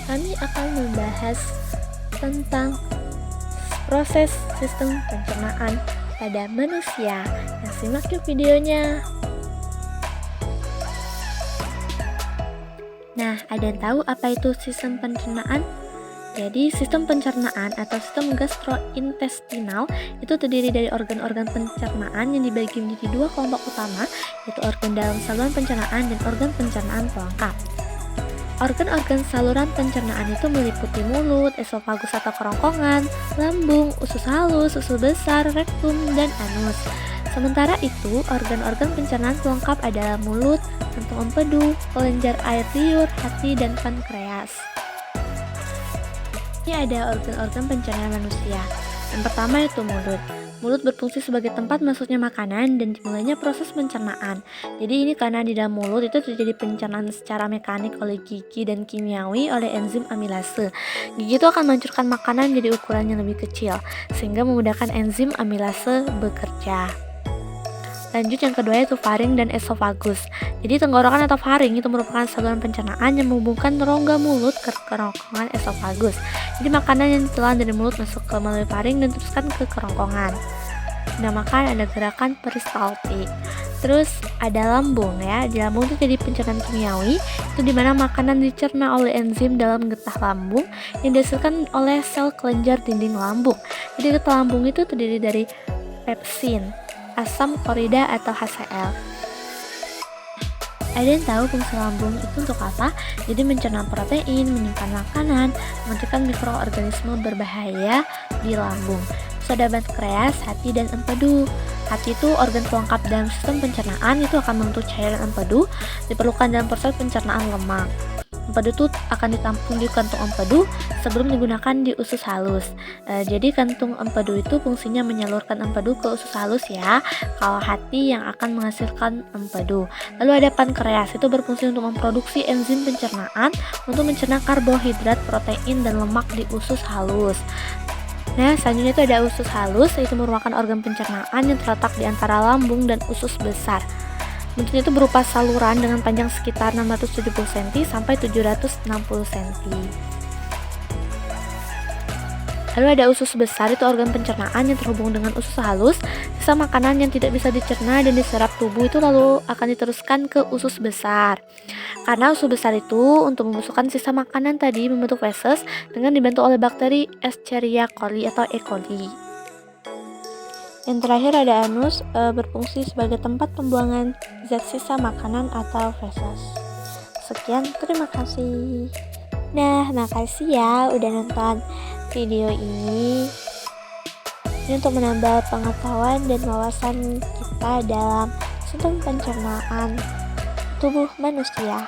kami akan membahas tentang proses sistem pencernaan pada manusia. Nah, simak yuk videonya. Nah, ada yang tahu apa itu sistem pencernaan? Jadi, sistem pencernaan atau sistem gastrointestinal itu terdiri dari organ-organ pencernaan yang dibagi menjadi dua kelompok utama, yaitu organ dalam saluran pencernaan dan organ pencernaan pelengkap. Organ-organ saluran pencernaan itu meliputi mulut, esofagus atau kerongkongan, lambung, usus halus, usus besar, rektum, dan anus. Sementara itu, organ-organ pencernaan pelengkap adalah mulut, kantung empedu, kelenjar air liur, hati, dan pankreas. Ini ada organ-organ pencernaan manusia. Yang pertama yaitu mulut. Mulut berfungsi sebagai tempat masuknya makanan dan dimulainya proses pencernaan. Jadi ini karena di dalam mulut itu terjadi pencernaan secara mekanik oleh gigi dan kimiawi oleh enzim amilase. Gigi itu akan menghancurkan makanan jadi ukuran yang lebih kecil, sehingga memudahkan enzim amilase bekerja. Lanjut yang kedua yaitu faring dan esofagus. Jadi tenggorokan atau faring itu merupakan saluran pencernaan yang menghubungkan rongga mulut ke kerongkongan esofagus. Jadi makanan yang ditelan dari mulut masuk ke melalui faring dan teruskan ke kerongkongan. Dinamakan ada gerakan peristaltik. Terus ada lambung ya. Di lambung itu jadi pencernaan kimiawi, itu dimana makanan dicerna oleh enzim dalam getah lambung yang dihasilkan oleh sel kelenjar dinding lambung. Jadi getah lambung itu terdiri dari pepsin, asam klorida atau HCl. Ada yang tahu fungsi lambung itu untuk apa? Jadi mencerna protein, menyimpan makanan, menghentikan mikroorganisme berbahaya di lambung. Terus ada pankreas, hati, dan empedu. Hati itu organ pelengkap dalam sistem pencernaan, itu akan membentuk cairan empedu, diperlukan dalam proses pencernaan lemak. Empedu itu akan ditampung di kantung empedu sebelum digunakan di usus halus. Jadi kantung empedu itu fungsinya menyalurkan empedu ke usus halus ya. Kalau hati yang akan menghasilkan empedu. Lalu ada pankreas, itu berfungsi untuk memproduksi enzim pencernaan untuk mencerna karbohidrat, protein, dan lemak di usus halus. Nah, selanjutnya itu ada usus halus, itu merupakan organ pencernaan yang terletak di antara lambung dan usus besar. Bentuknya itu berupa saluran dengan panjang sekitar 670 cm sampai 760 cm. Lalu ada usus besar, itu organ pencernaan yang terhubung dengan usus halus. Sisa makanan yang tidak bisa dicerna dan diserap tubuh itu lalu akan diteruskan ke usus besar. Karena usus besar itu untuk membusukkan sisa makanan tadi membentuk feses dengan dibantu oleh bakteri Escherichia coli atau E. coli. Yang terakhir ada anus, berfungsi sebagai tempat pembuangan zat sisa makanan atau feses. Sekian, terima kasih. Nah, makasih ya udah nonton video ini. Ini untuk menambah pengetahuan dan wawasan kita dalam sistem pencernaan tubuh manusia.